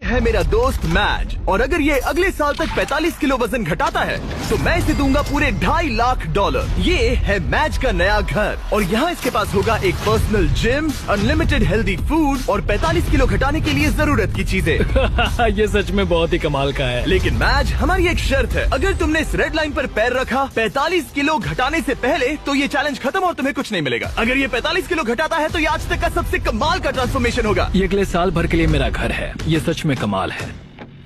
है मेरा दोस्त मैज, और अगर ये अगले साल तक 45 किलो वजन घटाता है तो मैं इसे दूंगा पूरे $2.5 लाख। ये है मैज का नया घर, और यहाँ इसके पास होगा एक personal gym, unlimited healthy food और 45 किलो घटाने के लिए जरूरत की चीजें। ये सच में बहुत ही कमाल का है। लेकिन मैज, हमारी एक शर्त है, अगर तुमने इस रेड लाइन पर पैर रखा 45 किलो घटाने से पहले तो ये चैलेंज खत्म और तुम्हें कुछ नहीं मिलेगा। अगर ये 45 किलो घटाता है तो ये आज तक का सबसे कमाल का ट्रांसफॉर्मेशन होगा। ये अगले साल भर के लिए मेरा घर है, ये सच में कमाल है।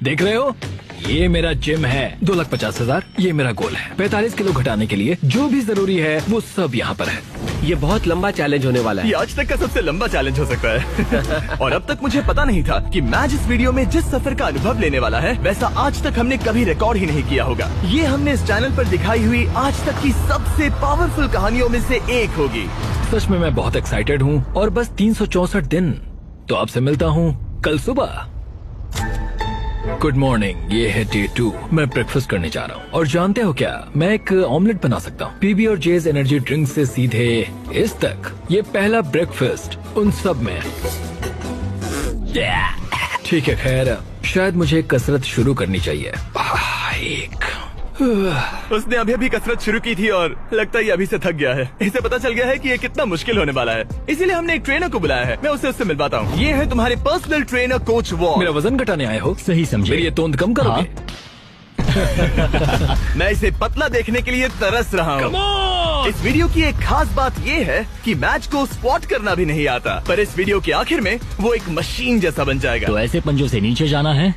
देख रहे हो, ये मेरा जिम है। 2,50,000 ये मेरा गोल है। 45 किलो घटाने के लिए जो भी जरूरी है वो सब यहाँ पर है। ये बहुत लंबा चैलेंज होने वाला है। ये आज तक का सबसे लंबा चैलेंज हो सकता है। और अब तक मुझे पता नहीं था कि मैज इस वीडियो में जिस सफर का अनुभव लेने वाला है वैसा आज तक हमने कभी रिकॉर्ड ही नहीं किया होगा। ये हमने इस चैनल पर दिखाई हुई आज तक की सबसे पावरफुल कहानियों में से एक होगी। सच में मैं बहुत एक्साइटेड हूँ, और बस 364 दिन। तो आपसे मिलता हूँ कल सुबह। गुड मॉर्निंग, ये है डे 2। मैं ब्रेकफास्ट करने जा रहा हूँ, और जानते हो क्या, मैं एक ऑमलेट बना सकता हूँ। पीबी और जेज एनर्जी ड्रिंक से सीधे इस तक। ये पहला ब्रेकफास्ट उन सब में। ठीक है, खैर शायद मुझे कसरत शुरू करनी चाहिए। उसने अभी कसरत शुरू की थी और लगता है ये अभी से थक गया है। इसे पता चल गया है कि ये कितना मुश्किल होने वाला है, इसीलिए हमने एक ट्रेनर को बुलाया है। मैं उससे मिलवाता हूँ। ये है तुम्हारे पर्सनल ट्रेनर कोच वॉल। मेरा वजन घटाने आए हो? सही समझे। मेरी ये तोंद कम करोगे? मैं इसे पतला देखने के लिए तरस रहा हूँ। इस वीडियो की एक खास बात ये है कि मैच को स्क्वाट करना भी नहीं आता, पर इस वीडियो के आखिर में वो एक मशीन जैसा बन जाएगा। तो ऐसे पंजों से नीचे जाना है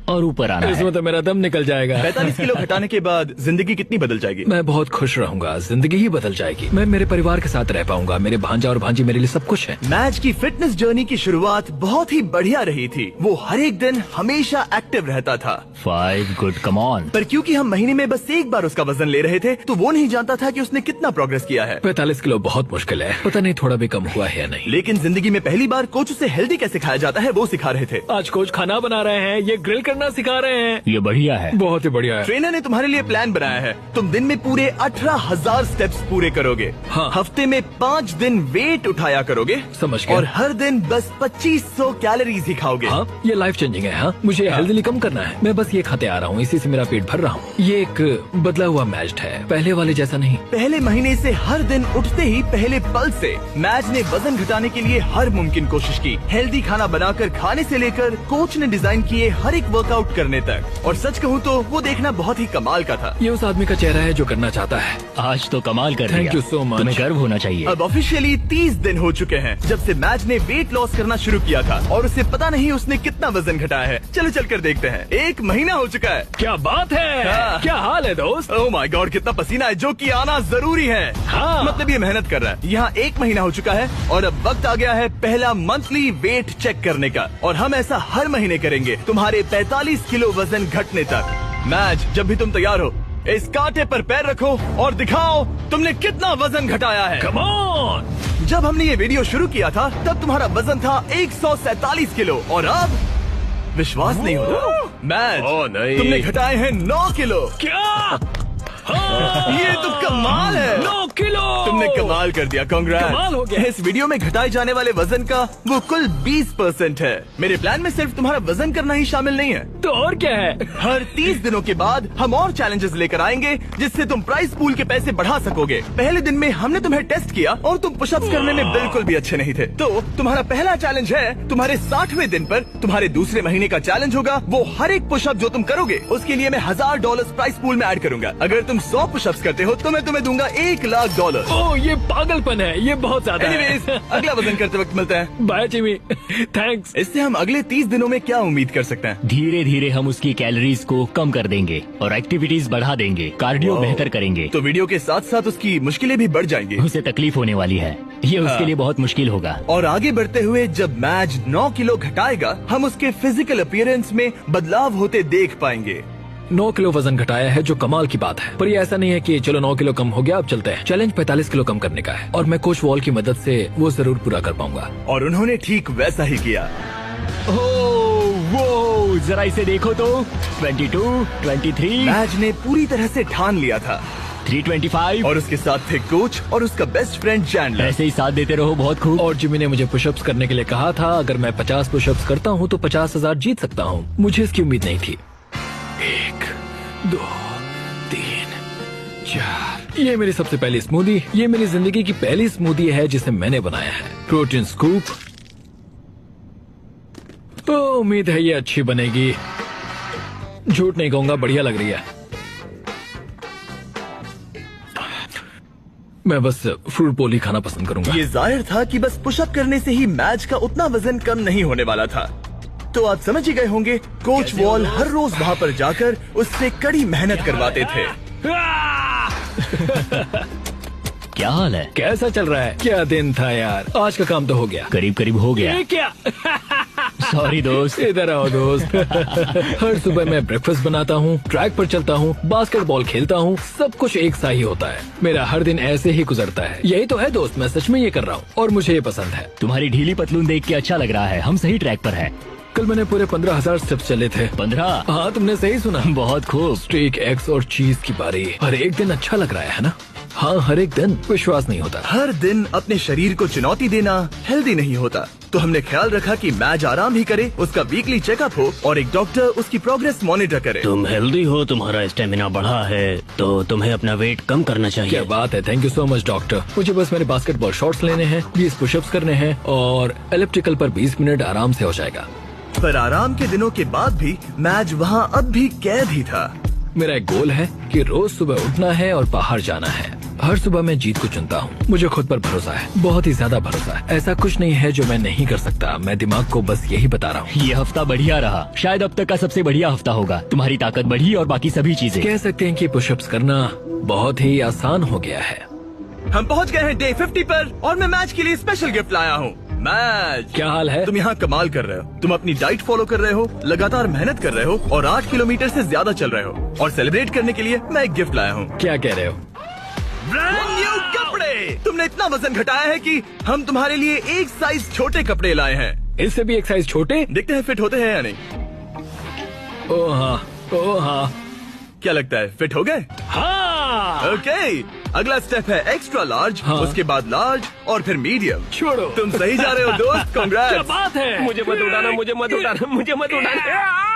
और ऊपर आना है। इसमें तो मेरा दम निकल जाएगा। 45 किलो घटाने के बाद जिंदगी कितनी बदल जाएगी? मैं बहुत खुश रहूंगा, जिंदगी ही बदल जाएगी। मैं मेरे परिवार के साथ रह पाऊंगा। मेरे भांजा और भांजी मेरे लिए सब कुछ है। मैच की फिटनेस जर्नी की शुरुआत बहुत ही बढ़िया रही थी। वो हर एक दिन हमेशा एक्टिव रहता था। 5 गुड, कम ऑन। पर क्योंकि हम महीने में बस एक बार उसका वजन ले रहे थे तो वो नहीं जानता था कि उसने कितना प्रोग्रेस किया है। 45 किलो बहुत मुश्किल है, पता नहीं थोड़ा भी कम हुआ है या नहीं। लेकिन जिंदगी में पहली बार कोच उसे हेल्दी कैसे खाया जाता है वो सिखा रहे थे। आज कोच खाना बना रहे हैं, ये ग्रिल करना सिखा रहे हैं। ये बढ़िया है, बहुत ही बढ़िया है। ट्रेनर ने तुम्हारे लिए प्लान बनाया है। तुम दिन में पूरे 18,000 स्टेप्स पूरे करोगे। हाँ। हफ्ते में 5 दिन वेट उठाया करोगे। समझ गया। और हर दिन बस 2500 कैलोरीज ही खाओगे। हाँ, ये लाइफ चेंजिंग है। हाँ, मुझे हेल्दी कम करना है। मैं बस ये खाते आ रहा हूँ, इसी से मेरा पेट भर रहा हूँ। ये एक बदला हुआ मैच है, पहले वाले जैसा नहीं। पहले महीने से हर दिन उठते ही पहले पल से मैच ने वजन घटाने के लिए हर मुमकिन कोशिश की। हेल्दी खाना बनाकर खाने से लेकर कोच ने डिजाइन किए हर एक वर्कआउट करने तक। और सच कहूँ तो वो देखना बहुत ही कमाल का था। ये उस आदमी का चेहरा है जो करना चाहता है। आज तो कमाल कर Thank दिया। you so much। तुम्हें गर्व होना चाहिए। अब ऑफिशियली 30 दिन हो चुके हैं जब से मैच ने वेट लॉस करना शुरू किया था, और उसे पता नहीं उसने कितना वजन घटाया है। चलो चलकर देखते हैं। 1 महीना हो चुका है। क्या बात है। हाँ। क्या हाल है दोस्त? ओह माय गॉड, कितना पसीना है, जो कि आना जरूरी है। हाँ। मतलब ये मेहनत कर रहा है। यहाँ 1 महीना हो चुका है और अब वक्त आ गया है पहला मंथली वेट चेक करने का, और हम ऐसा हर महीने करेंगे तुम्हारे 45 किलो वजन घटने तक। मैच, जब भी तुम तैयार हो इस कांटे पर पैर रखो और दिखाओ तुमने कितना वजन घटाया है। Come on. जब हमने ये वीडियो शुरू किया था तब तुम्हारा वजन था 147 किलो, और अब विश्वास नहीं होता मैच, नहीं। तुमने घटाए हैं 9 किलो। क्या? ये तो कमाल है। 9 किलो। तुमने कमाल कर दिया, कांग्रेस। कमाल हो गया। इस वीडियो में घटाए जाने वाले वजन का वो कुल 20% है। मेरे प्लान में सिर्फ तुम्हारा वजन करना ही शामिल नहीं है। तो और क्या है? हर 30 दिनों के बाद हम और चैलेंजेस लेकर आएंगे जिससे तुम प्राइस पूल के पैसे बढ़ा सकोगे। पहले दिन में हमने तुम्हें टेस्ट किया और तुम पुशअप्स करने में बिल्कुल भी अच्छे नहीं थे। तो तुम्हारा पहला चैलेंज है तुम्हारे 60वें दिन पर। तुम्हारे दूसरे महीने का चैलेंज होगा वो हर एक पुशअप जो तुम करोगे उसके लिए मैं $1000 प्राइस पूल में ऐड करूंगा। अगर तुम 100 पुशअप्स करते हो तो मैं तुम्हें दूंगा $1 लाख। ओह, ये पागलपन है, ये बहुत ज्यादा है। एनीवेज, अगला वजन करते वक्त मिलते हैं। Bye Jimmy, thanks. इससे हम अगले 30 दिनों में क्या उम्मीद कर सकते हैं? धीरे धीरे हम उसकी कैलोरीज को कम कर देंगे और एक्टिविटीज बढ़ा देंगे, कार्डियो बेहतर करेंगे। तो वीडियो के साथ साथ उसकी मुश्किलें भी बढ़ जाएंगी। उसे तकलीफ होने वाली है, ये उसके लिए बहुत मुश्किल होगा। और आगे बढ़ते हुए जब मैच 9 किलो घटाएगा हम उसके फिजिकल अपीयरेंस में बदलाव होते देख पाएंगे। 9 किलो वजन घटाया है जो कमाल की बात है, पर ये ऐसा नहीं है कि चलो 9 किलो कम हो गया अब चलते हैं। चैलेंज 45 किलो कम करने का है और मैं कोच वॉल की मदद से वो जरूर पूरा कर पाऊंगा। और उन्होंने ठीक वैसा ही किया। वो जरा इसे देखो तो 22, 23, मैच ने पूरी तरह से ठान लिया था। 325। और उसके साथ थे कोच और उसका बेस्ट फ्रेंड चैंडलर। ऐसे ही साथ देते रहो, बहुत खूब। और जिमी ने मुझे पुशअप्स करने के लिए कहा था। अगर मैं 50 पुशअप्स करता हूँ तो 50,000 जीत सकता हूँ। मुझे इसकी उम्मीद नहीं थी। 1, 2, 3, 4। ये मेरी सबसे पहली स्मूदी। ये मेरी जिंदगी की पहली स्मूदी है जिसे मैंने बनाया है। Protein scoop. तो उम्मीद है ये अच्छी बनेगी। झूठ नहीं कहूंगा, बढ़िया लग रही है। मैं बस फ्रूट पोली खाना पसंद करूंगा। ये जाहिर था कि बस पुशअप करने से ही मैच का उतना वजन कम नहीं होने वाला था। तो आप समझ ही गए होंगे, कोच वॉल हर रोज वहाँ पर जाकर उससे कड़ी मेहनत करवाते थे। क्या हाल है? कैसा चल रहा है? क्या दिन था यार। आज का काम तो हो गया। करीब करीब हो गया। ये क्या? सॉरी दोस्त। इधर आओ दोस्त। हर सुबह मैं ब्रेकफास्ट बनाता हूँ, ट्रैक पर चलता हूँ, बास्केटबॉल खेलता हूँ। सब कुछ एक सा ही होता है। मेरा हर दिन ऐसे ही गुजरता है। यही तो है दोस्त, मैं सच में ये कर रहा हूँ और मुझे ये पसंद है। तुम्हारी ढीली पतलून देख के अच्छा लग रहा है। हम सही ट्रैक पर हैं। कल मैंने पूरे 15,000 स्टेप्स चले थे। 15? हाँ, तुमने सही सुना। बहुत खूब। स्टेक, एग्स और चीज की बारी। हर एक दिन अच्छा लग रहा है ना? हाँ, हर एक दिन। विश्वास नहीं होता। हर दिन अपने शरीर को चुनौती देना हेल्दी नहीं होता। तो हमने ख्याल रखा कि मैच आराम ही करे, उसका वीकली चेकअप हो और एक डॉक्टर उसकी प्रोग्रेस मॉनिटर करे। तुम हेल्दी हो, तुम्हारा स्टेमिना बढ़ा है, तो तुम्हें अपना वेट कम करना क्या चाहिए। बात है। Thank you so much doctor. मुझे बस मेरे बास्केटबॉल शॉट्स लेने हैं, 20 पुशअप्स करने हैं और एलिप्टिकल पर 20 मिनट आराम से हो जाएगा। पर आराम के दिनों के बाद भी मैच वहाँ अब भी कैद ही था। मेरा एक गोल है कि रोज सुबह उठना है और बाहर जाना है। हर सुबह मैं जीत को चुनता हूँ। मुझे खुद पर भरोसा है, बहुत ही ज्यादा भरोसा है। ऐसा कुछ नहीं है जो मैं नहीं कर सकता। मैं दिमाग को बस यही बता रहा हूँ। ये हफ्ता बढ़िया रहा, शायद अब तक का सबसे बढ़िया हफ्ता होगा। तुम्हारी ताकत बढ़ी और बाकी सभी चीजें। कह सकते हैं कि पुशअप्स करना बहुत ही आसान हो गया है। हम पहुँच गए हैं डे 50 पर और मैं मैच के लिए स्पेशल गिफ्ट लाया हूँ। मैच, क्या हाल है? तुम यहाँ कमाल कर रहे हो। तुम अपनी डाइट फॉलो कर रहे हो, लगातार मेहनत कर रहे हो और 8 किलोमीटर से ज्यादा चल रहे हो। और सेलिब्रेट करने के लिए मैं एक गिफ्ट लाया हूँ। क्या कह रहे हो? ब्रांड न्यू कपड़े। तुमने इतना वजन घटाया है कि हम तुम्हारे लिए एक साइज छोटे कपड़े लाए हैं। इससे भी एक साइज छोटे? देखते हैं फिट होते हैं या नहीं। ओ हाँ, ओ हाँ। क्या लगता है, फिट हो गए? हाँ। ओके, अगला स्टेप है एक्स्ट्रा लार्ज, हाँ। उसके बाद लार्ज और फिर मीडियम। छोड़ो। तुम सही जा रहे हो दोस्त, क्या कांग्रेट्स। बात है? मुझे मत उठाना, मुझे मत उठाना, मुझे मत उठाना।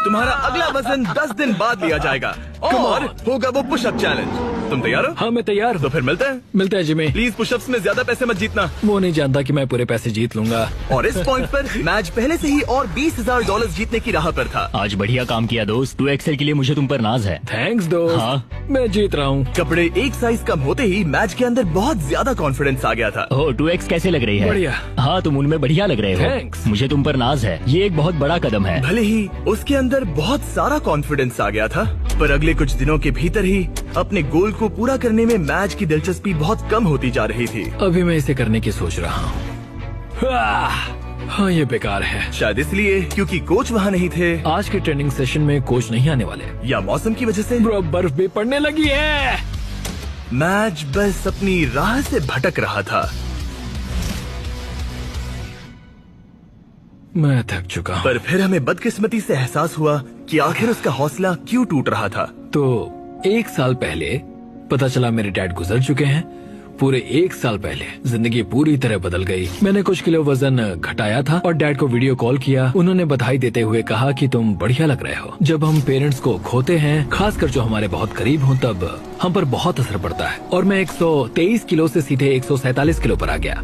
तुम्हारा अगला वजन 10 दिन बाद लिया जाएगा और होगा वो पुशअप चैलेंज। तुम तैयार हो? हाँ, मैं तैयार तो हूँ। फिर मिलते हैं। मिलते हैं जिमी। प्लीज पुशअप्स में ज्यादा पैसे मत जीतना। वो नहीं जानता कि मैं पूरे पैसे जीत लूंगा। और इस पॉइंट पर मैच पहले से ही और $20,000 जीतने की राह पर था। आज बढ़िया काम किया दोस्त। 2XL के लिए मुझे तुम पर नाज है। थैंक्स दोस्त। हाँ। मैं जीत रहा हूँ। कपड़े एक साइज कम होते ही मैच के अंदर बहुत ज्यादा कॉन्फिडेंस आ गया था। ओह, 2X कैसे लग रही है? बढ़िया। हाँ, तुम उनमें बढ़िया लग रहे हो। Thanks। मुझे तुम पर नाज है। ये एक बहुत बड़ा कदम है। भले ही उसके अंदर बहुत सारा कॉन्फिडेंस आ गया था, पर अगले कुछ दिनों के भीतर ही अपने गोल को पूरा करने में मैच की दिलचस्पी बहुत कम होती जा रही थी। अभी मैं इसे करने की सोच रहा हूँ। हाँ, ये बेकार है। शायद इसलिए क्योंकि कोच वहाँ नहीं थे, आज के ट्रेनिंग सेशन में कोच नहीं आने वाले। या मौसम की वजह से। ब्रो, बर्फ भी पड़ने लगी है। मैच बस अपनी राह से भटक रहा था। मैं थक चुका हूँ। पर फिर हमें बदकिस्मती से एहसास हुआ कि आखिर उसका हौसला क्यों टूट रहा था। तो 1 साल पहले पता चला मेरे डैड गुजर चुके हैं। पूरे 1 साल पहले जिंदगी पूरी तरह बदल गई। मैंने कुछ किलो वजन घटाया था और डैड को वीडियो कॉल किया। उन्होंने बधाई देते हुए कहा कि तुम बढ़िया लग रहे हो। जब हम पेरेंट्स को खोते हैं, खासकर जो हमारे बहुत करीब हों, तब हम पर बहुत असर पड़ता है। और मैं 123 किलो से सीधे 147 किलो पर आ गया,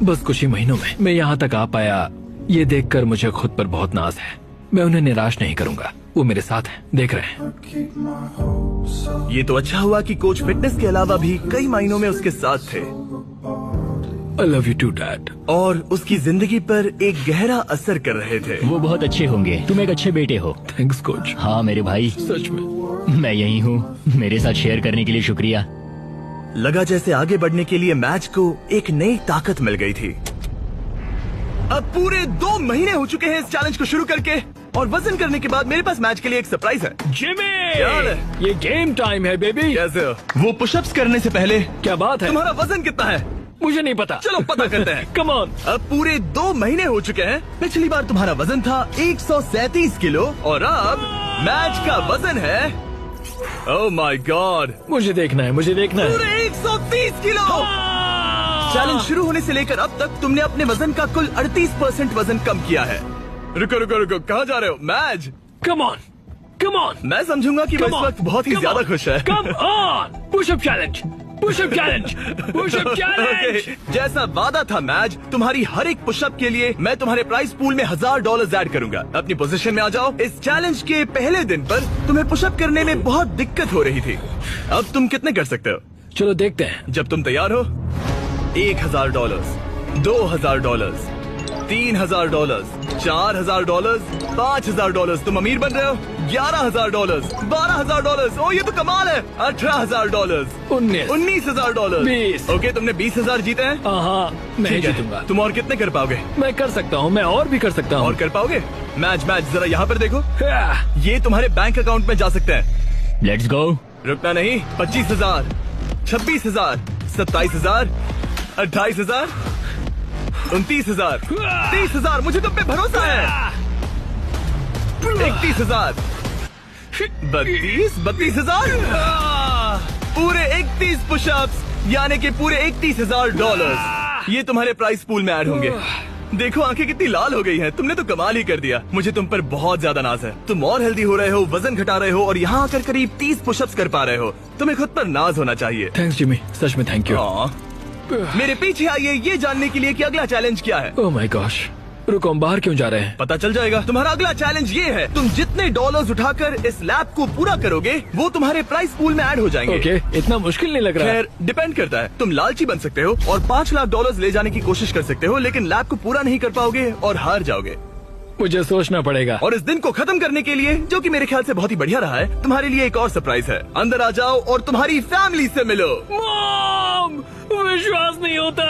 बस कुछ ही महीनों में। मैं यहाँ तक आ पाया, ये देखकर मुझे खुद पर बहुत नाज है। मैं उन्हें निराश नहीं करूंगा, वो मेरे साथ हैं, देख रहे हैं। ये तो अच्छा हुआ कि कोच फिटनेस के अलावा भी कई मायनों में उसके साथ थे I love you too dad. और उसकी जिंदगी पर एक गहरा असर कर रहे थे। वो बहुत अच्छे होंगे। तुम एक अच्छे बेटे हो। Thanks coach. हाँ मेरे भाई, सच में। मैं यही हूँ। मेरे साथ शेयर करने के लिए शुक्रिया। लगा जैसे आगे बढ़ने के लिए मैच को एक नई ताकत मिल गई थी। अब पूरे 2 महीने हो चुके हैं इस चैलेंज को शुरू करके, और वजन करने के बाद मेरे पास मैच के लिए एक सरप्राइज है। जिमी, यार, ये गेम टाइम है बेबी। कैसे हो? वो पुशअप्स करने से पहले क्या बात है? तुम्हारा वजन कितना है? मुझे नहीं पता। चलो पता करते हैं। Come on. अब पूरे 2 महीने हो चुके हैं। पिछली बार तुम्हारा वजन था 137 किलो और अब मैच का वजन है ओह माय गॉड, मुझे देखना है, मुझे देखना है। पूरे 130 किलो। चैलेंज शुरू होने से लेकर अब तक तुमने अपने वजन का कुल 38% वजन कम किया है। रुको रुको रुको, कहाँ जा रहे हो? मैज, कम ऑन, कम ऑन, मैं समझूंगा कि वो इस Come on, वक्त बहुत ही come ज्यादा on, खुश है। Come on, pushup challenge, pushup challenge, pushup challenge. Okay, जैसा वादा था मैज, तुम्हारी हर एक पुशअप के लिए मैं तुम्हारे प्राइस पूल में $1000 ऐड करूंगा। अपनी पोजीशन में आ जाओ। इस चैलेंज के पहले दिन पर तुम्हें पुशअप करने में बहुत दिक्कत हो रही थी। अब तुम कितने कर सकते हो? चलो देखते हैं। जब तुम तैयार हो, $1000, $2000, $3000, $4000, $5000। तुम अमीर बन रहे हो। $11000, $12000। ओ ये तो कमाल है। $18000, 19 $19000। ओके, तुमने 20000 जीते हैं। हाँ, मैं ठीक है। जीतूंगा। तुम और कितने कर पाओगे? मैं कर सकता हूँ, मैं और भी कर सकता हूँ। और कर पाओगे? मैच जरा यहाँ पर देखो। हाँ, ये तुम्हारे बैंक अकाउंट में जा सकते हैं। Let's go. रुकना नहीं। 25000, 26000, 27000, 28000, 29000, 30000। मुझे तुम पे भरोसा है। 31000, 32000। पूरे 31 पुशअप्स, यानी कि पूरे $31000 ये तुम्हारे प्राइस पूल में ऐड होंगे। देखो आंखें कितनी लाल हो गई हैं। तुमने तो कमाल ही कर दिया। मुझे तुम पर बहुत ज्यादा नाज है। तुम और हेल्दी हो रहे हो, वजन घटा रहे हो और यहाँ आकर करीब 30 पुशअप्स कर पा रहे हो। तुम्हें खुद पर नाज होना चाहिए। थैंक्स जिमी, सच में थैंक यू। हाँ। मेरे पीछे आइए ये जानने के लिए कि अगला चैलेंज क्या है। ओह माय गॉश, रुको, हम बाहर क्यों जा रहे हैं? पता चल जाएगा। तुम्हारा अगला चैलेंज ये है, तुम जितने डॉलर्स उठाकर इस लैब को पूरा करोगे वो तुम्हारे प्राइस पूल में ऐड हो जाएंगे। ओके, इतना मुश्किल नहीं लग रहा है। खैर, डिपेंड करता है। तुम लालची बन सकते हो और $5 लाख ले जाने की कोशिश कर सकते हो, लेकिन लैब को पूरा नहीं कर पाओगे और हार जाओगे। मुझे सोचना पड़ेगा। और इस दिन को खत्म करने के लिए, जो कि मेरे ख्याल से बहुत ही बढ़िया रहा है, तुम्हारे लिए एक और सरप्राइज है। अंदर आ जाओ और तुम्हारी फैमिली से मिलो। मॉम, विश्वास नहीं होता।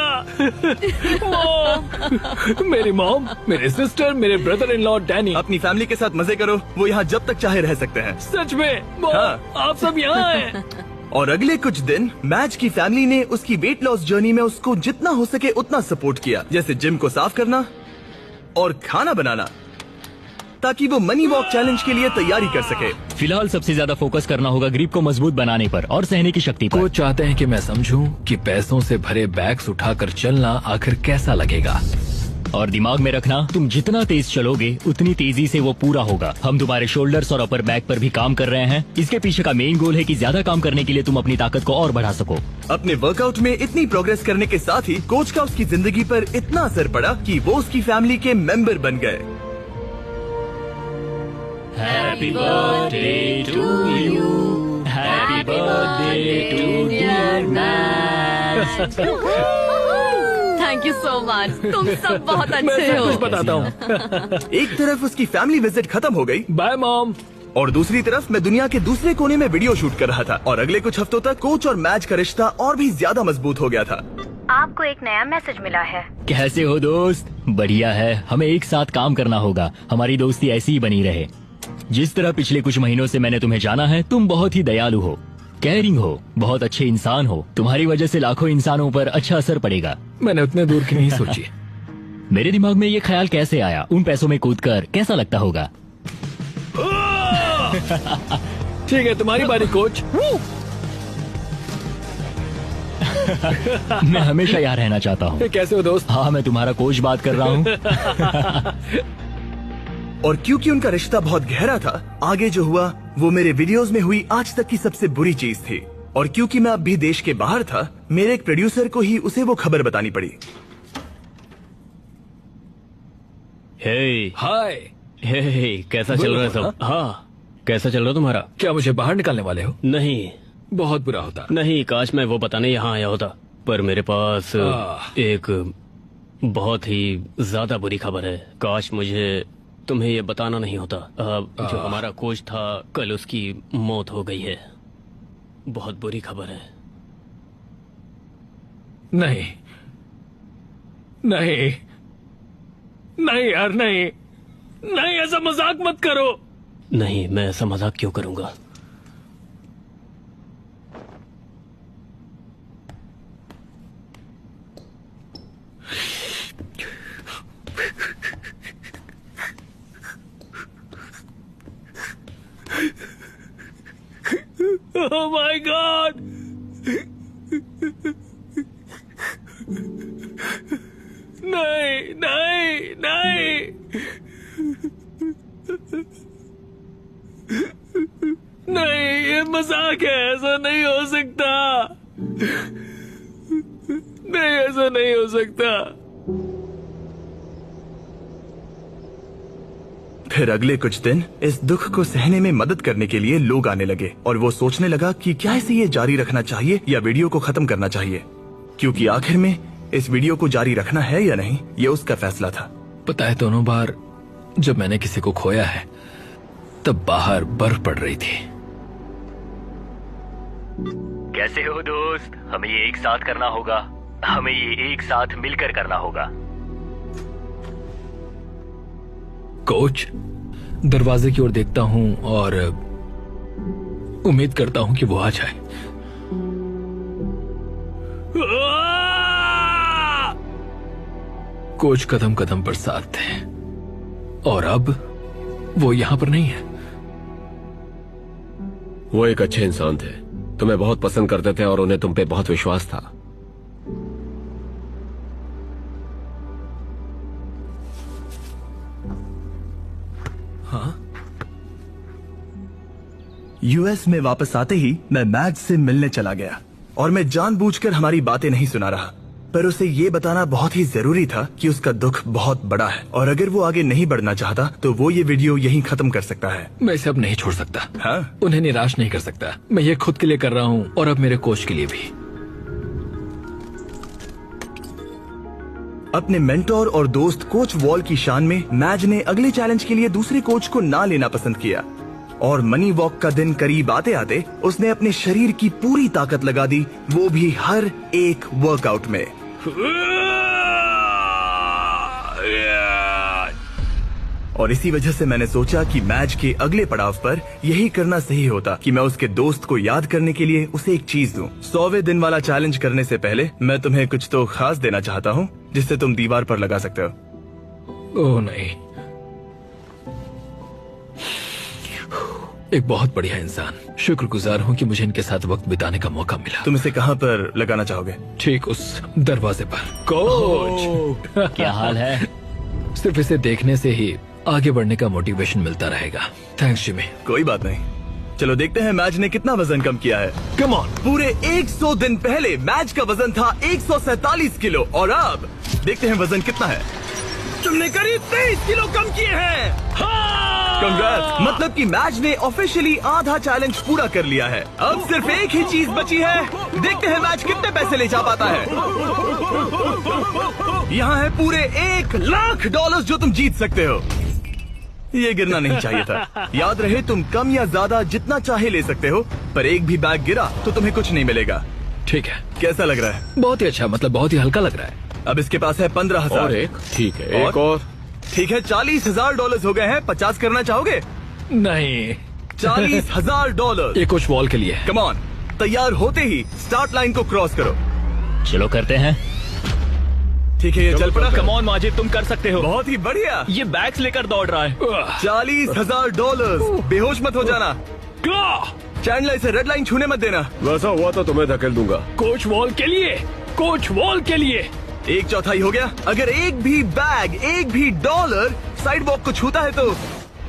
मॉम, मेरी मॉम, मेरे सिस्टर, मेरे ब्रदर इन लॉ डैनी। अपनी फैमिली के साथ मजे करो। वो यहाँ जब तक चाहे रह सकते हैं। सच में मॉम, हाँ। आप सब यहाँ हैं। और अगले कुछ दिन मैच की फैमिली ने उसकी वेट लॉस जर्नी में उसको जितना हो सके उतना सपोर्ट किया, जैसे जिम को साफ करना और खाना बनाना, ताकि वो मनी वॉक चैलेंज के लिए तैयारी कर सके। फिलहाल सबसे ज्यादा फोकस करना होगा ग्रिप को मजबूत बनाने पर और सहने की शक्ति पर। वो चाहते हैं कि मैं समझूं कि पैसों से भरे बैग्स उठाकर चलना आखिर कैसा लगेगा। और दिमाग में रखना, तुम जितना तेज चलोगे उतनी तेजी से वो पूरा होगा। हम तुम्हारे शोल्डर्स और अपर बैक पर भी काम कर रहे हैं। इसके पीछे का मेन गोल है कि ज्यादा काम करने के लिए तुम अपनी ताकत को और बढ़ा सको। अपने वर्कआउट में इतनी प्रोग्रेस करने के साथ ही कोच का उसकी जिंदगी पर इतना असर पड़ा कि वो उसकी फैमिली के मेंबर बन गए। Happy birthday to you, happy birthday to dear मैच। Thank you so much. तुम सब बहुत मैं अच्छे सब हो। कुछ बताता हूँ। एक तरफ उसकी फैमिली विजिट खत्म हो गई बाय मॉम। और दूसरी तरफ मैं दुनिया के दूसरे कोने में वीडियो शूट कर रहा था। और अगले कुछ हफ्तों तक कोच और मैच का रिश्ता और भी ज्यादा मजबूत हो गया था। आपको एक नया मैसेज मिला है। कैसे हो दोस्त? बढ़िया है। हमें एक साथ काम करना होगा। हमारी दोस्ती ऐसी ही बनी रहे। जिस तरह पिछले कुछ महीनों से मैंने तुम्हें जाना है, तुम बहुत ही दयालु हो, केयरिंग हो, बहुत अच्छे इंसान हो। तुम्हारी वजह से लाखों इंसानों पर अच्छा असर पड़ेगा। मैंने उतने दूर की नहीं सोची। मेरे दिमाग में ये ख्याल कैसे आया? उन पैसों में कूदकर कैसा लगता होगा? ठीक है, तुम्हारी बारी कोच। मैं हमेशा यहाँ रहना चाहता हूँ। कैसे हो दोस्त? हाँ, मैं तुम्हारा कोच बात कर रहा हूँ। और क्योंकि उनका रिश्ता बहुत गहरा था, आगे जो हुआ वो मेरे वीडियोस में हुई आज तक की सबसे बुरी चीज थी। और क्योंकि मैं अब भी देश के बाहर था, मेरे एक प्रोड्यूसर को ही उसे वो खबर बतानी पड़ी। हे हाय। हे, कैसा चल रहा है सब? हाँ, कैसा चल रहा है तुम्हारा? क्या मुझे बाहर निकालने वाले हो? नहीं बहुत बुरा होता। नहीं, काश मैं वो बताने यहाँ आया होता, पर मेरे पास एक बहुत ही ज्यादा बुरी खबर है। काश मुझे तुम्हें ये बताना नहीं होता। जो हमारा कोच था, कल उसकी मौत हो गई है। बहुत बुरी खबर है। नहीं नहीं नहीं यार, नहीं नहीं, ऐसा मजाक मत करो। नहीं, मैं ऐसा मजाक क्यों करूंगा? Oh my God. नहीं नहीं नहीं, नहीं ये मजाक है, ऐसा नहीं हो सकता, नहीं ऐसा नहीं हो सकता। फिर अगले कुछ दिन इस दुख को सहने में मदद करने के लिए लोग आने लगे और वो सोचने लगा कि क्या इसे ये जारी रखना चाहिए या वीडियो को खत्म करना चाहिए, क्योंकि आखिर में इस वीडियो को जारी रखना है या नहीं ये उसका फैसला था। पता है, दोनों बार जब मैंने किसी को खोया है तब बाहर बर्फ पड़ रही थी। कैसे हो दोस्त? हमें ये एक साथ करना होगा, हमें ये एक साथ मिलकर करना होगा। कोच, दरवाजे की ओर देखता हूं और उम्मीद करता हूं कि वो आ जाए। कोच कदम कदम पर साथ थे और अब वो यहां पर नहीं है। वो एक अच्छे इंसान थे, तुम्हें बहुत पसंद करते थे और उन्हें तुम पे बहुत विश्वास था। यूएस में वापस आते ही मैं मैज से मिलने चला गया और मैं जानबूझकर हमारी बातें नहीं सुना रहा, पर उसे ये बताना बहुत ही जरूरी था कि उसका दुख बहुत बड़ा है और अगर वो आगे नहीं बढ़ना चाहता तो वो ये वीडियो यहीं खत्म कर सकता है। मैं इसे अब नहीं छोड़ सकता। हाँ? उन्हें निराश नहीं कर सकता। मैं ये खुद के लिए कर रहा हूं और अब मेरे कोच के लिए भी। अपने मेंटोर और दोस्त कोच वॉल की शान में मैज ने अगले चैलेंज के लिए दूसरे कोच को ना लेना पसंद किया और मनी वॉक का दिन करीब आते आते उसने अपने शरीर की पूरी ताकत लगा दी, वो भी हर एक वर्कआउट में। और इसी वजह से मैंने सोचा कि मैच के अगले पड़ाव पर यही करना सही होता कि मैं उसके दोस्त को याद करने के लिए उसे एक चीज दूं। 100वें दिन वाला चैलेंज करने से पहले मैं तुम्हें कुछ तो खास देना चाहता हूँ जिससे तुम दीवार पर लगा सकते हो। ओह नहीं, एक बहुत बढ़िया इंसान। शुक्रगुजार हूँ कि मुझे इनके साथ वक्त बिताने का मौका मिला। तुम इसे कहाँ पर लगाना चाहोगे? ठीक उस दरवाजे पर। कोच, क्या हाल है? सिर्फ इसे देखने से ही आगे बढ़ने का मोटिवेशन मिलता रहेगा। Thanks Jimmy. कोई बात नहीं, चलो देखते हैं मैच ने कितना वजन कम किया है। Come on. पूरे 100 दिन पहले मैच का वजन था 147 किलो और अब देखते हैं वजन कितना है। तुमने करीब 23 किलो कम किए हैं। कंग्रेट्स, मतलब कि मैच ने ऑफिशियली आधा चैलेंज पूरा कर लिया है। अब सिर्फ एक ही चीज बची है, देखते हैं मैच कितने पैसे ले जा पाता है। यहाँ है पूरे $1,00,000 जो तुम जीत सकते हो। ये गिरना नहीं चाहिए था। याद रहे, तुम कम या ज्यादा जितना चाहे ले सकते हो, पर एक भी बैग गिरा तो तुम्हें कुछ नहीं मिलेगा। ठीक है, कैसा लग रहा है? बहुत ही अच्छा, मतलब बहुत ही हल्का लग रहा है। अब इसके पास है 15,000 और एक, ठीक है, एक और। ठीक है, $40,000 हो गए हैं। 50 करना चाहोगे? नहीं, $40,000। ये कुछ वॉल के लिए है। कम ऑन, तैयार होते ही स्टार्ट लाइन को क्रॉस करो। चलो करते हैं। ठीक है, ये चल पड़ा। कम ऑन माजिद, तुम कर सकते हो। बहुत ही बढ़िया। ये बैग्स लेकर दौड़ रहा है। $40,000। बेहोश मत हो जाना। चैंडलर, इसे रेड लाइन छूने मत देना। वैसा हुआ तो तुम्हें धकेल दूंगा। कोच वॉल के लिए, कोच वॉल के लिए। 1/4 हो गया। अगर एक भी बैग, एक भी डॉलर साइड वॉक को छूता है तो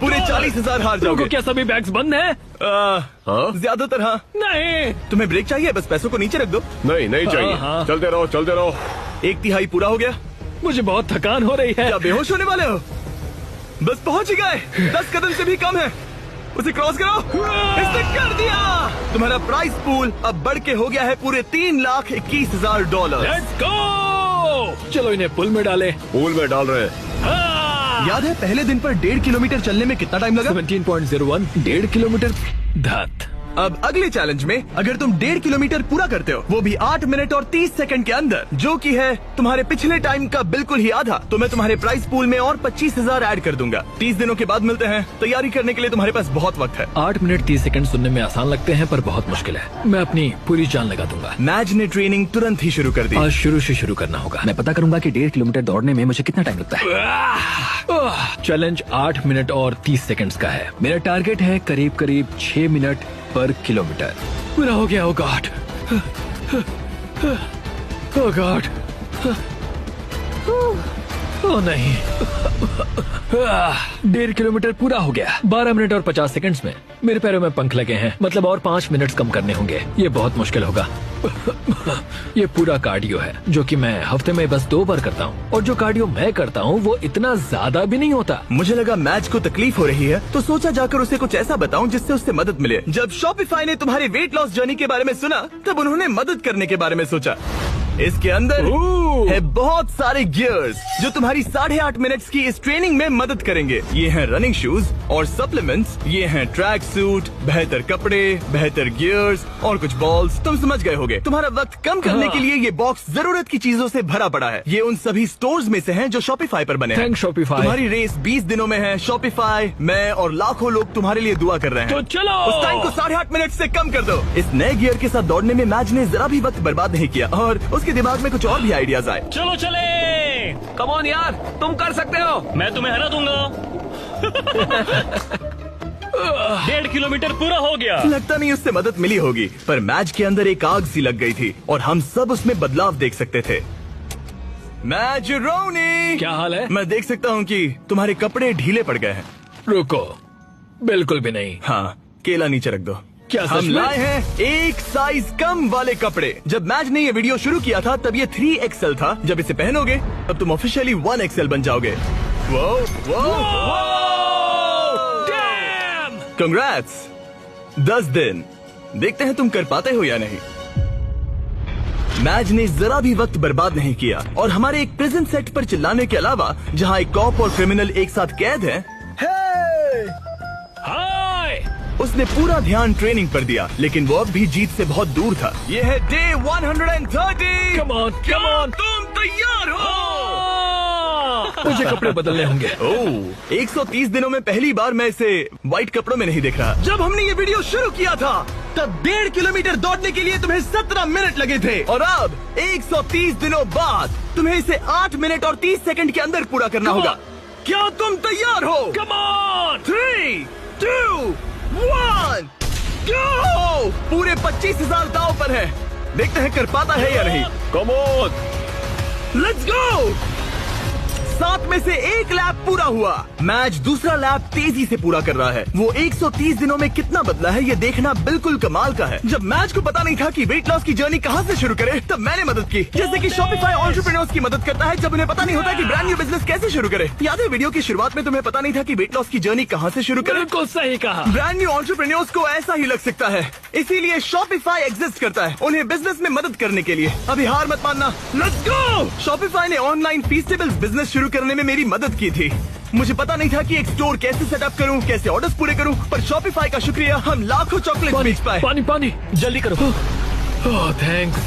पूरे 40,000 हार जाओगे। क्या सभी बैग्स बंद हैं? हाँ? ज्यादातर हाँ। नहीं। तुम्हें ब्रेक चाहिए? बस पैसों को नीचे रख दो। नहीं, नहीं चाहिए। हाँ। चलते रहो, चलते रहो। 1/3 पूरा हो गया। मुझे बहुत थकान हो रही है। क्या बेहोश होने वाले हो? बस पहुंच ही गए। 10 कदम से भी कम है। उसे क्रॉस करो। इसने कर दिया। तुम्हारा प्राइस पूल अब बढ़ के हो गया है पूरे $3,21,000। Let's go. चलो इन्हें पुल में डाले। पूल में डाल रहे हैं। याद है पहले दिन पर 1.5 किलोमीटर चलने में कितना टाइम लगा? 17.01, 1.5 किलोमीटर। धत। अब अगले चैलेंज में अगर तुम 1.5 किलोमीटर पूरा करते हो, वो भी 8 मिनट और 30 सेकंड के अंदर, जो कि है तुम्हारे पिछले टाइम का बिल्कुल ही आधा, तो मैं तुम्हारे प्राइस पूल में और 25,000 ऐड कर दूंगा। 30 दिनों के बाद मिलते हैं। तैयारी करने के लिए तुम्हारे पास बहुत वक्त है। 8 मिनट 30 सेकंड सुनने में आसान लगते हैं पर बहुत मुश्किल है। मैं अपनी पूरी जान लगा दूंगा। मैच ने ट्रेनिंग तुरंत ही शुरू कर दी। आज शुरू से शुरू करना होगा। मैं पता करूंगा कि 1.5 किलोमीटर दौड़ने में मुझे कितना टाइम लगता है। चैलेंज 8 मिनट और 30 सेकंड्स का है। मेरा टारगेट है करीब 6 मिनट पर किलोमीटर। पूरा हो गया। ओ गॉड, ओ गॉड, ओ नहीं। 1.5 किलोमीटर पूरा हो गया 12 मिनट और 50 सेकंड्स में। मेरे पैरों में पंख लगे हैं, मतलब और 5 मिनट कम करने होंगे। ये बहुत मुश्किल होगा। ये पूरा कार्डियो है जो कि मैं हफ्ते में बस 2 बार करता हूँ, और जो कार्डियो मैं करता हूँ वो इतना ज्यादा भी नहीं होता। मुझे लगा मैच को तकलीफ हो रही है, तो सोचा जाकर उसे कुछ ऐसा बताऊं जिससे उससे मदद मिले। जब शॉपिफाई ने तुम्हारे वेट लॉस जर्नी के बारे में सुना, तब उन्होंने मदद करने के बारे में सोचा। इसके अंदर है बहुत सारे गियर्स जो तुम्हारी 8.5 मिनट्स की इस ट्रेनिंग में मदद करेंगे। ये हैं रनिंग शूज और सप्लीमेंट्स, ये हैं ट्रैक सूट, बेहतर कपड़े, बेहतर गियर्स और कुछ बॉल्स। तुम समझ गए होगे। तुम्हारा वक्त कम करने के लिए ये बॉक्स जरूरत की चीजों से भरा पड़ा है। ये उन सभी स्टोर्स में से हैं जो शॉपिफाई पर बने हैं। Thanks Shopify. तुम्हारी रेस 20 दिनों में है। शॉपिफाई, मैं और लाखों लोग तुम्हारे लिए दुआ कर रहे हैं। तो चलो उस टाइम को 8.5 मिनट से कम कर दो। इस नए गियर के साथ दौड़ने में मैच ने जरा भी वक्त बर्बाद नहीं किया, और उसके दिमाग में कुछ और भी आइडियाज आए। चलो चले। कम ऑन यार, तुम कर सकते हो। मैं तुम्हें हरा दूंगा। 1.5 किलोमीटर पूरा हो गया। लगता नहीं उससे मदद मिली होगी, पर मैच के अंदर एक आग सी लग गई थी और हम सब उसमें बदलाव देख सकते थे। मैच रोनी, क्या हाल है? मैं देख सकता हूँ कि तुम्हारे कपड़े ढीले पड़ गए हैं। रुको, बिल्कुल भी नहीं। हाँ, केला नीचे रख दो। क्या सच हम में? लाए हैं एक साइज कम वाले कपड़े। जब मैच ने ये वीडियो शुरू किया था तब ये 3XL था। जब इसे पहनोगे तब तुम ऑफिशियली 1XL बन जाओगे। वो कंग्रेट्स। 10 दिन, देखते हैं तुम कर पाते हो या नहीं। मैच ने जरा भी वक्त बर्बाद नहीं किया और हमारे एक प्रिजन सेट पर चिल्लाने के अलावा, जहाँ एक कॉप और क्रिमिनल एक साथ कैद हैं, उसने पूरा ध्यान ट्रेनिंग पर दिया। लेकिन वो अब भी जीत से बहुत दूर था। ये है day 130। Come on, come on. तुम तैयार हो? मुझे कपड़े बदलने होंगे। ओह, 130 दिनों में पहली बार मैं इसे व्हाइट कपड़ों में नहीं देख रहा। जब हमने ये वीडियो शुरू किया था तब 1.5 किलोमीटर दौड़ने के लिए तुम्हें 17 मिनट लगे थे, और अब 130 दिनों बाद तुम्हें इसे 8 मिनट और 30 सेकंड के अंदर पूरा करना होगा। क्या तुम तैयार हो? Come on! 3, 2, 1, go! पूरे 25,000 दांव पर है। देखते हैं कर पाता है या नहीं। Come on, let's go. 7 में से 1 लैप पूरा हुआ। मैच दूसरा लैप तेजी से पूरा कर रहा है। वो 130 दिनों में कितना बदला है ये देखना बिल्कुल कमाल का है। जब मैच को पता नहीं था कि वेट लॉस की जर्नी कहाँ से शुरू करे, तब मैंने मदद की। जैसे कि शॉपिफाई एंटरप्रेन्योर्स की मदद करता है जब उन्हें पता नहीं होता कि ब्रांड न्यू बिजनेस कैसे शुरू करे। याद है वीडियो की शुरुआत में तुम्हें पता नहीं था कि वेट लॉस की जर्नी कहाँ से शुरू करे? बिल्कुल सही कहा। ब्रांड न्यू एंटरप्रेन्योर्स को ऐसा ही लग सकता है, इसीलिए शॉपिफाई एग्जिस्ट करता है उन्हें बिजनेस में मदद करने के लिए। अभी हार मत मानना, लेट्स गो। शॉपिफाई ने ऑनलाइन फीस्टेबल बिजनेस शुरू करने में मेरी मदद की थी। मुझे पता नहीं था कि एक स्टोर कैसे सेटअप करूं, कैसे ऑर्डर्स पूरे करूं, पर शॉपिफाई का शुक्रिया हम लाखों चॉकलेट बेच पाए। पानी पानी, जल्दी करो। ओह थैंक्स।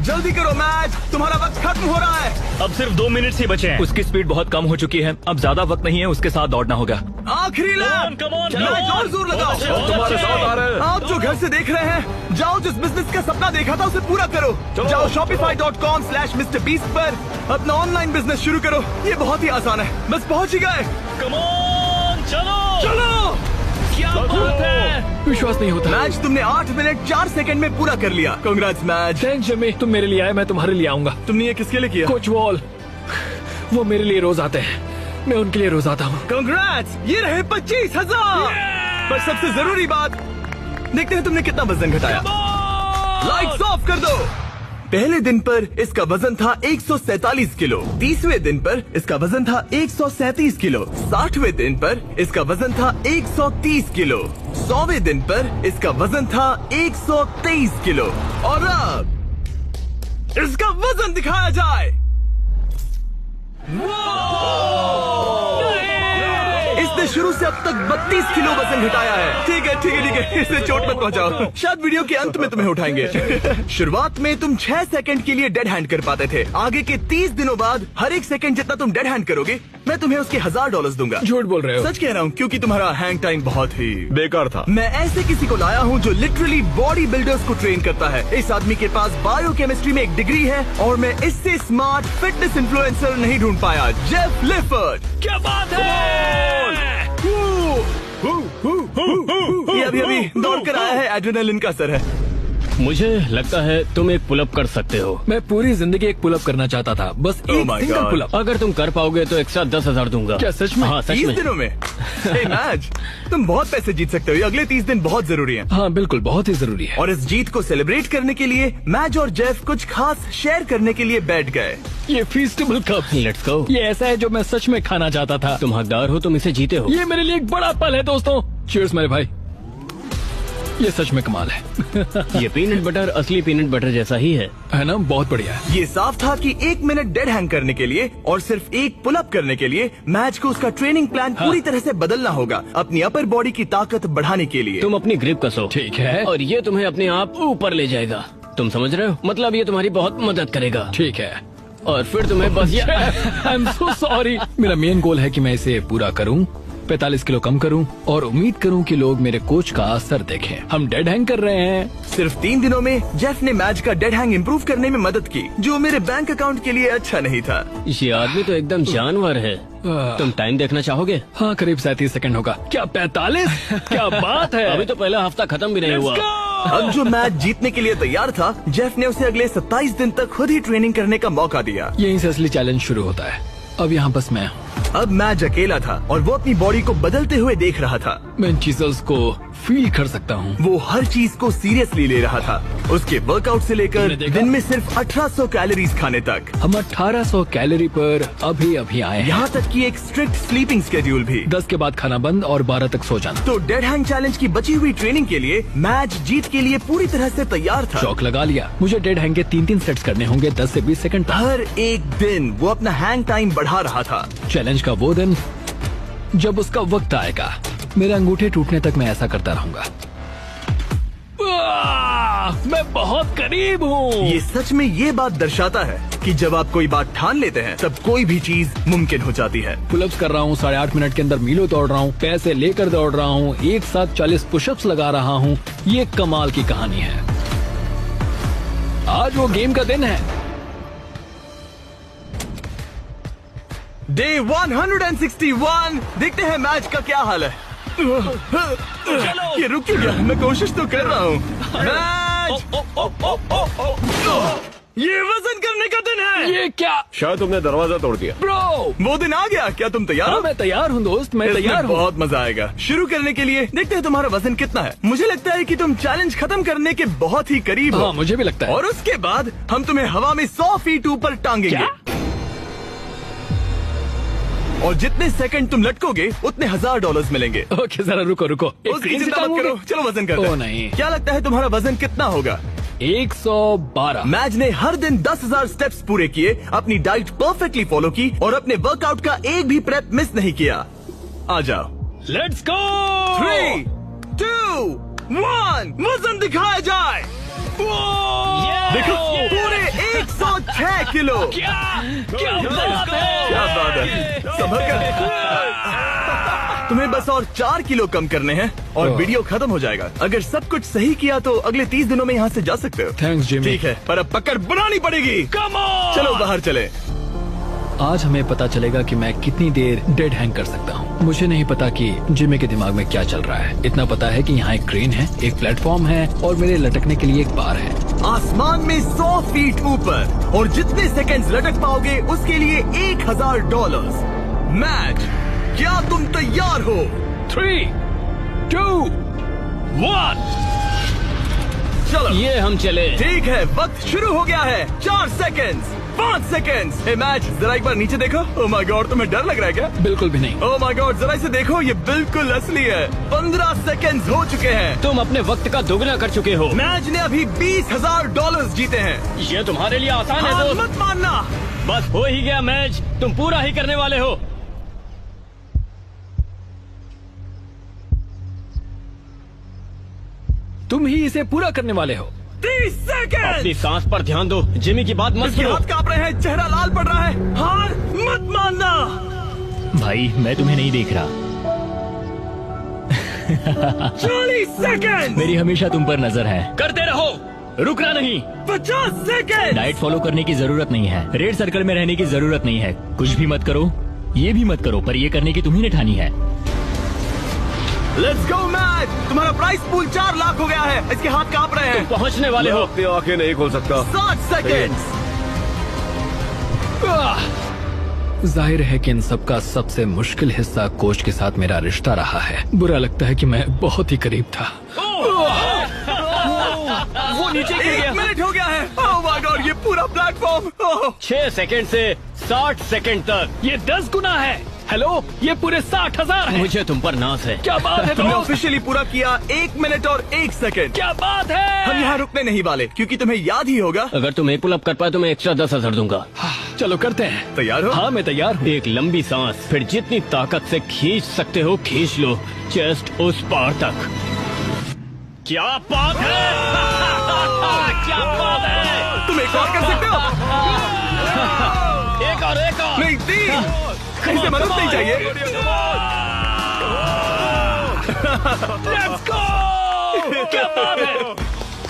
जल्दी करो मैच, तुम्हारा वक्त खत्म हो रहा है। अब सिर्फ 2 मिनट ही बचे हैं। उसकी स्पीड बहुत कम हो चुकी है, अब ज्यादा वक्त नहीं है, उसके साथ दौड़ना होगा। आखिरी लैप, come on, मैच और जोर लगाओ। तुम्हारे साथ आ रहे हैं। आप जो घर से देख रहे हैं, जाओ जिस बिजनेस का सपना देखा था उसे पूरा करो। जाओ shopify.com/MrBeast पर अपना ऑनलाइन बिजनेस शुरू करो। ये बहुत ही आसान है, बस पहुंच ही गए। कम ऑन, चलो चलो। क्या बात है। विश्वास नहीं होता। मैच तुमने 8 मिनट 4 सेकंड में पूरा कर लिया। Congrats match. थैंक्स जमी, तुम मेरे लिए आए, मैं तुम्हारे लिए आऊंगा। तुमने ये किसके लिए किया? कोच वॉल, वो मेरे लिए रोज आते हैं, मैं उनके लिए रोज आता हूँ। कांग्रेट्स, ये रहे 25,000। पर सबसे जरूरी बात, देखते हैं तुमने कितना वजन घटाया। लाइट्स ऑफ कर दो। पहले दिन पर इसका वजन था 147 किलो, 30वें दिन पर इसका वजन था 137 किलो, 60वें दिन पर इसका वजन था 130 किलो, 100वें दिन पर इसका वजन था 123 किलो, और अब इसका वजन दिखाया जाए। इसने शुरू से अब तक 32 किलो वजन घटाया है। ठीक है ठीक है ठीक है, इसे चोट मत पहुंचाओ, शायद वीडियो के अंत में तुम्हें उठाएंगे। शुरुआत में तुम 6 सेकंड के लिए डेड हैंड कर पाते थे। आगे के 30 दिनों बाद हर एक सेकंड जितना तुम डेड हैंड करोगे, मैं तुम्हें उसके $1000 दूंगा। झूठ बोल रहे हो। सच कह रहा हूँ, क्योंकि तुम्हारा हैंग टाइम बहुत ही बेकार था। मैं ऐसे किसी को लाया हूँ जो लिटरली बॉडी बिल्डर्स को ट्रेन करता है। इस आदमी के पास बायोकेमिस्ट्री में एक डिग्री है और मैं इससे स्मार्ट फिटनेस इन्फ्लुएंसर नहीं ढूंढ पाया। जेफ लिफर्ड। क्या बात है। ये अभी अभी दौड़ कर आया है, एड्रेनलिन का असर है। मुझे लगता है तुम एक पुलअप कर सकते हो। मैं पूरी जिंदगी एक पुलअप करना चाहता था, बस Oh एक my सिंगल God. पुलअप। अगर तुम कर पाओगे तो एक्स्ट्रा 10,000 दूंगा। क्या सच में? हाँ सच 30 में। दिनों में हे मैच, तुम बहुत पैसे जीत सकते हो। ये अगले 30 दिन बहुत जरूरी हैं। हाँ बिल्कुल, बहुत ही जरूरी है। और इस जीत को सेलिब्रेट करने के लिए मैच और जेफ कुछ खास शेयर करने के लिए बैठ गए। ये फेस्टिवल कप, लेट्स गो। ये ऐसा है जो मैं सच में खाना चाहता था। तुम हकदार हो, तुम इसे जीते हो। ये मेरे लिए एक बड़ा पल है दोस्तों। चीयर्स मेरे भाई, ये सच में कमाल है। ये पीनट बटर असली पीनट बटर जैसा ही है ना? बहुत बढ़िया है। ये साफ था कि 1 मिनट डेड हैंग करने के लिए और सिर्फ एक पुल अप करने के लिए मैच को उसका ट्रेनिंग प्लान पूरी तरह से बदलना होगा, अपनी अपर बॉडी की ताकत बढ़ाने के लिए। तुम अपनी ग्रिप कसो, ठीक है। और ये तुम्हें अपने आप ऊपर ले जाएगा। तुम समझ रहे हो? मतलब ये तुम्हारी बहुत मदद करेगा। ठीक है। और फिर तुम्हें बस ये आई एम सो सॉरी। मेरा मेन गोल है कि मैं इसे पूरा करूं, 45 किलो कम करूं और उम्मीद करूं कि लोग मेरे कोच का असर देखें। हम डेड हैंग कर रहे हैं। सिर्फ 3 दिनों में जेफ ने मैच का डेड हैंग इम्प्रूव करने में मदद की, जो मेरे बैंक अकाउंट के लिए अच्छा नहीं था। ये आदमी तो एकदम जानवर है। तुम टाइम देखना चाहोगे? हाँ, करीब 37 सेकंड होगा। क्या 45? क्या बात है। अभी तो पहला हफ्ता खत्म भी नहीं हुआ। अब जो मैच जीतने के लिए तैयार था, जेफ ने उसे अगले 27 दिन तक खुद ही ट्रेनिंग करने का मौका दिया। यहीं से असली चैलेंज शुरू होता है। अब यहाँ बस मैं हूँ। अब मैच अकेला था और वो अपनी बॉडी को बदलते हुए देख रहा था। मैं इन चीजों को फील कर सकता हूँ। वो हर चीज को सीरियसली ले रहा था, उसके वर्कआउट से लेकर तुमने देखा? दिन में सिर्फ 1800 कैलोरीज खाने तक। हम 1800 कैलोरी पर अभी आए हैं। यहाँ तक कि एक स्ट्रिक्ट स्लीपिंग स्केड्यूल भी। 10 के बाद खाना बंद और 12 तक सो जाना। तो डेड हैंग चैलेंज की बची हुई ट्रेनिंग के लिए मैच जीत के लिए पूरी तरह से तैयार था। शौक लगा लिया। मुझे डेड हैंग के 3-3 सेट्स करने होंगे 10 से 20 सेकंड तक। हर एक दिन वो अपना हैंग टाइम बढ़ा रहा था। चैलेंज का वो दिन जब उसका वक्त आएगा, मेरे अंगूठे टूटने तक मैं ऐसा करता रहूंगा। मैं बहुत करीब हूँ। ये सच में ये बात दर्शाता है कि जब आप कोई बात ठान लेते हैं तब कोई भी चीज मुमकिन हो जाती है। पुलअप्स कर रहा हूँ, 8.5 मिनट के अंदर मीलों दौड़ रहा हूँ, पैसे लेकर दौड़ रहा हूँ, एक साथ 40 पुशअप्स लगा रहा हूँ। ये कमाल की कहानी है। आज वो गेम का दिन है। डे 161। देखते हैं मैच का क्या हाल है। ये रुक क्यों गया? मैं कोशिश तो कर रहा हूँ। मैच! ये वजन करने का दिन है। ये क्या? शायद तुमने दरवाजा तोड़ दिया। ब्रो, वो दिन आ गया। क्या तुम तैयार हो? मैं तैयार हूँ दोस्त, मैं इसमें तैयार हूँ। बहुत मजा आएगा। शुरू करने के लिए देखते हैं तुम्हारा वजन कितना है। मुझे लगता है कि तुम चैलेंज खत्म करने के बहुत ही करीब हो। हाँ, मुझे भी लगता है। और उसके बाद हम तुम्हें हवा में 100 फीट ऊपर टांगेंगे। क्या? और जितने सेकंड तुम लटकोगे उतने $1000 मिलेंगे। ओके, जरा रुको। उसकी क्रेन से चिंता मत टांगोगे? करो, चलो वजन करते हैं। ओह, नहीं। क्या लगता है तुम्हारा वजन कितना होगा? 112। मैच ने हर दिन 10,000 स्टेप्स पूरे किए, अपनी डाइट परफेक्टली फॉलो की और अपने वर्कआउट का एक भी प्रेप मिस नहीं किया। आ जाओ। Let's go. 3, 2, 1 वजन दिखाया जाए। देखो, पूरे 106 किलो। क्या बात है। क्या बात है। संभल कर। तुम्हें बस और 4 किलो कम करने हैं और वीडियो खत्म हो जाएगा। अगर सब कुछ सही किया तो अगले 30 दिनों में यहाँ से जा सकते हो। Thanks Jimmy. ठीक है, पर अब पकड़ बनानी पड़ेगी। Come on. चलो बाहर चले। आज हमें पता चलेगा कि मैं कितनी देर डेड हैंग कर सकता हूँ। मुझे नहीं पता कि जिमी के दिमाग में क्या चल रहा है। इतना पता है कि यहाँ एक क्रेन है, एक प्लेटफॉर्म है और मेरे लटकने के लिए एक बार है। आसमान में 100 फीट ऊपर और जितने सेकंड्स लटक पाओगे उसके लिए $1000। मैच, क्या तुम तैयार हो? 3, 2, 1। चलो ये हम चले। ठीक है, वक्त शुरू हो गया है। 4 सेकंड्स, 5 सेकंड्स। हे मैच, जरा एक बार नीचे देखो। ओह माय गॉड, तुम्हें डर लग रहा है क्या? बिल्कुल भी नहीं। ओह माय गॉड, जरा इसे देखो, ये बिल्कुल असली है। 15 सेकंड्स हो चुके हैं। तुम अपने वक्त का दोगुना कर चुके हो। मैच ने अभी $20,000 जीते हैं। ये तुम्हारे लिए आसान है हार दोस्त। मत मानना। बस हो ही गया मैच, तुम पूरा ही करने वाले हो। तुम ही इसे पूरा करने वाले हो। 30 सेकंड। अपनी सांस पर ध्यान दो। जिमी की बात मत इसके सुनो। हाथ कांप रहे हैं, चेहरा लाल पड़ रहा है। हार मत मानना। भाई मैं तुम्हें नहीं देख रहा। 40 सेकंड। मेरी हमेशा तुम पर नजर है। करते रहो, रुकना नहीं। 50 सेकंड। डाइट फॉलो करने की जरूरत नहीं है, रेड सर्कल में रहने की जरूरत नहीं है, कुछ भी मत करो, ये भी मत करो, पर ये करने की तुम्ही ने ठानी है। Let's go match. तुम्हारा प्राइस पूल 4 लाख हो गया है। इसके हाथ कांप रहे हैं। पहुंचने वाले मैं हो। अपनी आंखें नहीं खोल सकता। 60 सेकेंड्स। जाहिर है कि इन सब का सबसे मुश्किल हिस्सा कोच के साथ मेरा रिश्ता रहा है। बुरा लगता है कि मैं बहुत ही करीब था। वो नीचे गिर 1 गया। मिनट हो गया है। ओह माय गॉड, ये पूरा प्लेटफॉर्म। 6 सेकंड से 60 सेकंड तक। ये 10 गुना है। हेलो, ये पूरे 60,000 है। मुझे तुम पर नाज है। क्या बात है तुमने दोस्त? ऑफिशियली पूरा किया 1 मिनट और 1 सेकंड। क्या बात है? हम यहाँ रुकने नहीं वाले क्योंकि तुम्हें याद ही होगा। अगर तुम एक पुल अप कर पाए तो मैं एक्स्ट्रा 10,000 दूंगा। चलो करते हैं। तैयार हो? हाँ मैं तैयार हूँ। एक लंबी सांस, फिर जितनी ताकत से खींच सकते हो खींच लो, चेस्ट उस पार तक। क्या बात है? क्या बात है? तुम एक और कर सकते हो। एक और नहीं, 3। इसे मदद नहीं चाहिए। Let's go! क्या बात है?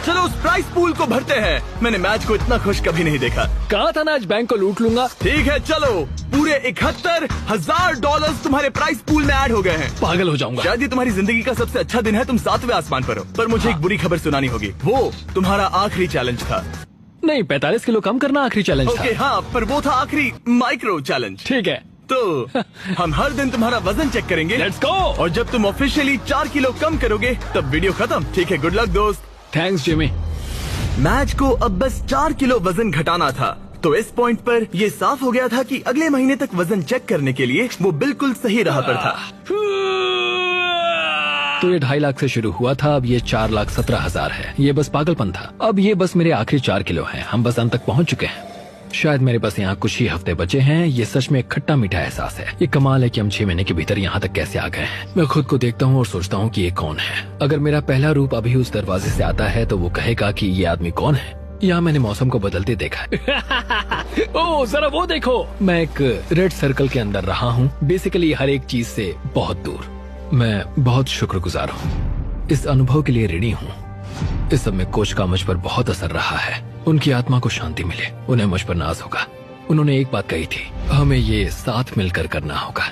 चलो उस प्राइस पूल को भरते हैं। मैंने मैच को इतना खुश कभी नहीं देखा। कहा था ना आज बैंक को लूट लूंगा। ठीक है, चलो पूरे $71,000 तुम्हारे प्राइस पूल में ऐड हो गए हैं। पागल हो जाऊंगा। शायद ये तुम्हारी जिंदगी का सबसे अच्छा दिन है। तुम 7वें आसमान पर हो। पर मुझे एक बुरी खबर सुनानी होगी। वो तुम्हारा आखिरी चैलेंज था। नहीं, 45 किलो कम करना आखिरी चैलेंज ओके था। हाँ, पर वो था आखिरी माइक्रो चैलेंज। ठीक है, तो हम हर दिन तुम्हारा वजन चेक करेंगे। Let's go. और जब तुम ऑफिशियली 4 किलो कम करोगे तब वीडियो खत्म। ठीक है, गुड लक दोस्त। Thanks Jimmy. मैच को अब बस 4 किलो वजन घटाना था। तो इस पॉइंट पर ये साफ हो गया था कि अगले महीने तक वजन चेक करने के लिए वो बिल्कुल सही राह पर था। तो ये 2.5 लाख से शुरू हुआ था, अब ये 4,17,000 है। ये बस पागलपन था। अब ये बस मेरे आखिरी 4 किलो हैं। हम बस अंत तक पहुंच चुके हैं। शायद मेरे पास यहाँ कुछ ही हफ्ते बचे हैं। ये सच में एक खट्टा मीठा एहसास है। ये कमाल है कि हम 6 महीने के भीतर यहाँ तक कैसे आ गए हैं। मैं खुद को देखता हूँ और सोचता हूँ कि ये कौन है। अगर मेरा पहला रूप अभी उस दरवाजे से आता है तो वो कहेगा कि ये आदमी कौन है। यहाँ मैंने मौसम को बदलते देखा है। ओह जरा वो देखो, मैं एक रेड सर्कल के अंदर रहा हूँ। बेसिकली हर एक चीज से बहुत दूर। मैं बहुत शुक्रगुजार हूँ। इस अनुभव के लिए ऋणी हूँ। इस सब में कोच का मुझ पर बहुत असर रहा है। उनकी आत्मा को शांति मिले। उन्हें मुझ पर नाज होगा। उन्होंने एक बात कही थी, हमें ये साथ मिलकर करना होगा।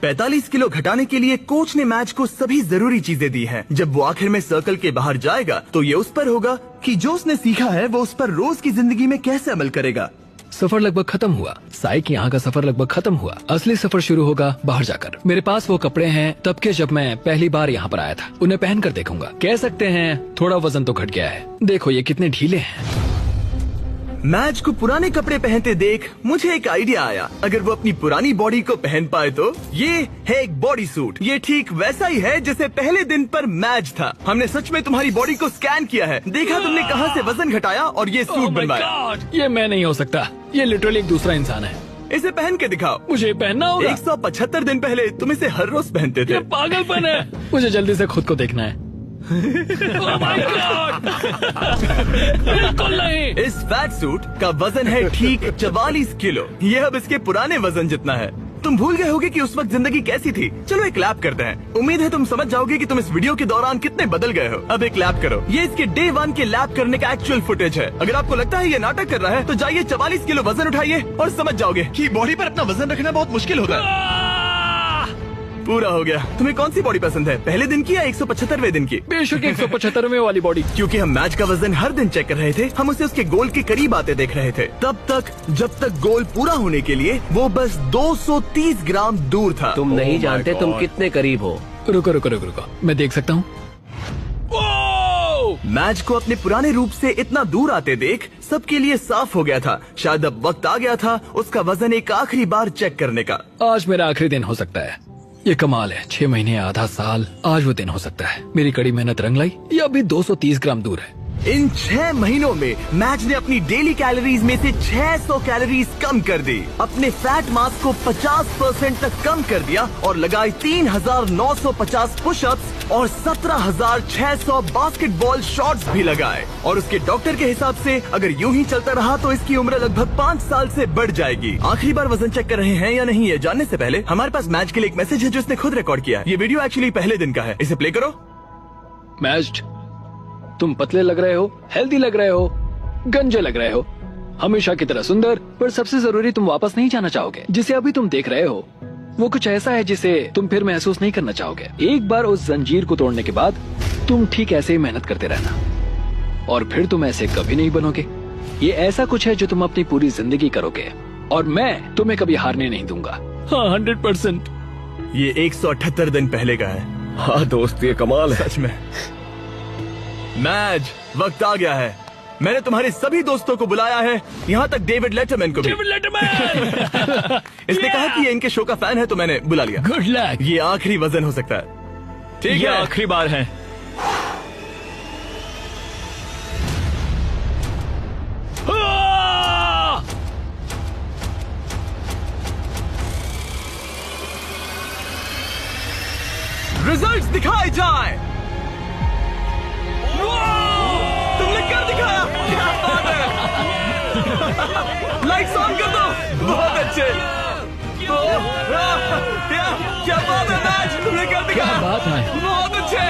45 किलो घटाने के लिए कोच ने मैच को सभी जरूरी चीजें दी हैं। जब वो आखिर में सर्कल के बाहर जाएगा तो ये उस पर होगा कि जो उसने सीखा है वो उस पर रोज की जिंदगी में कैसे अमल करेगा। सफर लगभग खत्म हुआ। साइक यहाँ का सफर लगभग खत्म हुआ। असली सफर शुरू होगा बाहर जाकर। मेरे पास वो कपड़े हैं तब के जब मैं पहली बार यहाँ पर आया था। उन्हें पहनकर देखूंगा। कह सकते हैं थोड़ा वजन तो घट गया है। देखो ये कितने ढीले हैं। मैच को पुराने कपड़े पहनते देख मुझे एक आइडिया आया। अगर वो अपनी पुरानी बॉडी को पहन पाए तो ये है एक बॉडी सूट। ये ठीक वैसा ही है जैसे पहले दिन पर मैच था। हमने सच में तुम्हारी बॉडी को स्कैन किया है। देखा तुमने कहां से वजन घटाया और ये सूट Oh my बनवाया। God! ये मैं नहीं हो सकता। ये लिटरली एक दूसरा इंसान है। इसे पहन के दिखाओ। मुझे पहनना होगा। 175 दिन पहले तुम इसे हर रोज पहनते थे। ये पागलपन है। मुझे जल्दी से खुद को देखना है। Oh my God! बिल्कुल नहीं। इस फैट सूट का वजन है ठीक 44 किलो। ये अब इसके पुराने वजन जितना है। तुम भूल गए होगे कि उस वक्त जिंदगी कैसी थी। चलो एक लैप करते हैं। उम्मीद है तुम समझ जाओगे कि तुम इस वीडियो के दौरान कितने बदल गए हो। अब एक लैप करो। ये इसके डे 1 के लैप करने का एक्चुअल फुटेज है। अगर आपको लगता है ये नाटक कर रहा है तो जाइए 44 किलो वजन उठाइए और समझ जाओगे कि बॉडी पर अपना वजन रखना बहुत मुश्किल होता है। पूरा हो गया। तुम्हें कौन सी बॉडी पसंद है, पहले दिन की या 175वें दिन की? बेशक 175वें वाली बॉडी। क्योंकि हम मैच का वजन हर दिन चेक कर रहे थे, हम उसे उसके गोल के करीब आते देख रहे थे। तब तक जब तक गोल पूरा होने के लिए वो बस 230 ग्राम दूर था। तुम नहीं जानते तुम कितने करीब हो। रुको रुको रुको रुको, मैं देख सकता हूँ। मैच को अपने पुराने रूप से इतना दूर आते देख सबके लिए साफ हो गया था। शायद अब वक्त आ गया था उसका वजन एक आखिरी बार चेक करने का। आज मेरा आखिरी दिन हो सकता है। ये कमाल है। 6 महीने आधा साल, आज वो दिन हो सकता है। मेरी कड़ी मेहनत रंग लाई। ये अभी 230 ग्राम दूर है। इन 6 महीनों में मैच ने अपनी डेली कैलोरीज में से 600 कैलोरीज कम कर दी, अपने फैट मास को 50% तक कम कर दिया और लगाए 3,950 पुशअप्स और 17,600 बास्केटबॉल शॉट्स भी लगाए। और उसके डॉक्टर के हिसाब से अगर यूं ही चलता रहा तो इसकी उम्र लगभग 5 साल से बढ़ जाएगी। आखिरी बार वजन चेक कर रहे हैं या नहीं ये जानने से पहले हमारे पास मैच के लिए एक मैसेज है जो इसने खुद रिकॉर्ड किया। ये वीडियो एक्चुअली पहले दिन का है। इसे प्ले करो। मैच, तुम पतले लग रहे हो, हेल्दी लग रहे हो, गंजे लग रहे हो, हमेशा की तरह सुंदर, पर सबसे जरूरी तुम वापस नहीं जाना चाहोगे जिसे अभी तुम देख रहे हो। वो कुछ ऐसा है जिसे तुम फिर महसूस नहीं करना चाहोगे। एक बार उस जंजीर को तोड़ने के बाद तुम ठीक ऐसे ही मेहनत करते रहना और फिर तुम ऐसे कभी नहीं बनोगे। ये ऐसा कुछ है जो तुम अपनी पूरी जिंदगी करोगे और मैं तुम्हें कभी हारने नहीं दूंगा। हाँ, 100%। ये 178 दिन पहले का है। हाँ दोस्त, ये कमाल है। सच में। मैच, वक्त आ गया है। मैंने तुम्हारे सभी दोस्तों को बुलाया है, यहाँ तक डेविड लेटरमैन को भी। इसने कहा कि ये इनके शो का फैन है, तो मैंने बुला लिया। Good luck. ये आखिरी वजन हो सकता है। ठीक ये है, आखिरी बार है। रिजल्ट्स दिखाए जाए। तुमने कर दिखाया, क्या बात है। लाइट्स ऑन कर दो। बहुत अच्छे। क्या बात है मैच, तुमने कर दिखाया। क्या बात है। बहुत अच्छे।